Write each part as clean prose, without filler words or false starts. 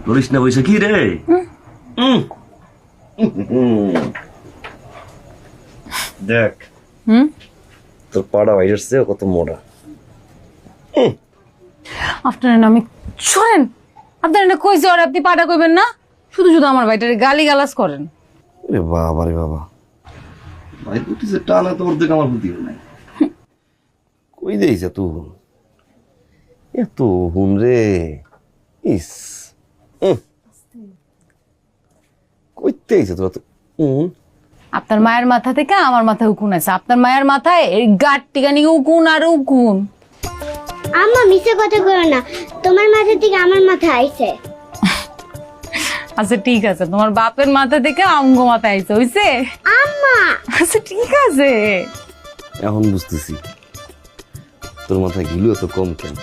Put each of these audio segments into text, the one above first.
বলিস না বৈশা কি রে? দেখ তোর পাড়া ভাইরাসে কত মোটা। আপনার আমি শোনেন, আপনার না কইছে আর আপনি পাটা কইবেন না, শুধু শুধু আমার ভাইটারে গালি গালাজ করেন। রে বাবা রে বাবা, ভাই উঠিছে টানা তো ওর দিকে আমার বুদ্ধিও নাই। কই দেইছে তুই এত হুন রে? ইস কইতে আইছে তোরা তো। আপনার মায়ের মাথা থেকে আমার মাথায় উকুন আছে, আপনার মায়ের মাথায় এই গাট টিকানি উকুন আর উকুন। আম্মা মিছে কথা কইও না, তোমার মাথা থেকে আমার মাথা আইছে। আচ্ছা ঠিক আছে, তোমার বাপের মাথা থেকে আমগো মাথা আইছে, হইছে? আম্মা আচ্ছা ঠিক আছে। এখন বুঝতেছি তোর মাথায় গিলু এত কম কেন।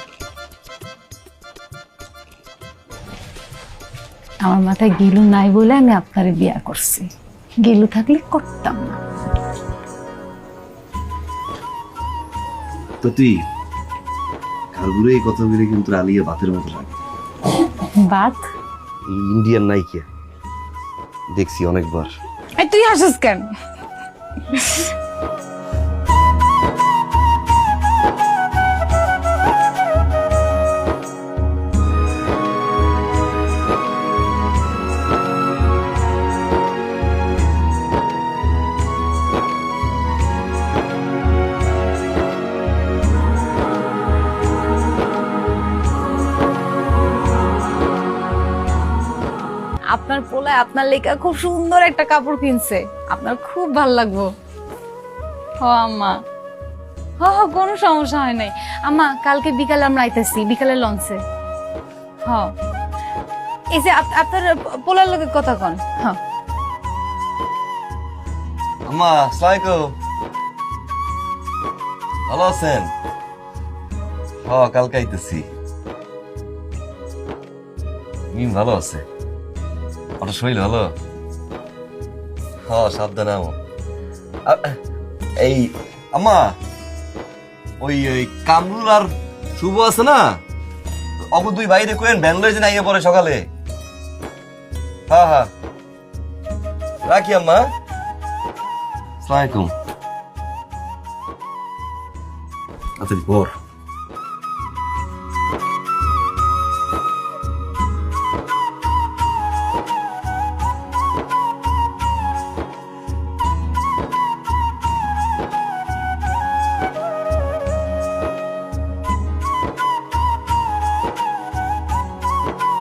আমার মাথায় গিলু নাই বলে আমি আপনারে বিয়া করছি, গিলু থাকলে করতাম না। তো তুই কারগুলো এই কথাগুলো কিন্তু আলিয়া ভাতের মতো লাগে। বাত ইন্ডিয়ান নায়িকা দেখছি অনেকবার। এই তুই হাসিস কেন? আপনার পোলায় আপনার লেখা খুব সুন্দর একটা কাপড় কিনছে, আপনার খুব ভালো লাগবো। হ আম্মা, হ হ কোনো সমস্যা হয় নাই আম্মা। কালকে বিকালে আমরা আইতেছি, বিকালে লঞ্চে। হ এই যে আপনার পোলার লোকে কথা কন। হ আম্মা আসসালামু আলাইকুম, ভালো আছেন? কালকে আইতেছি। মিম ভালো আছে? ওটা শরীর ভালো? সাবধানে আমো। এই আম্মা, ওই ওই কামরুল আর শুভ আছে না, অগু দুই বাইরে কোয়েন ভ্যান লয়ে যে নাইয়ে পরে সকালে। হ্যাঁ রাখি আম্মা। আসসালামু আলাইকুম। আচ্ছা বর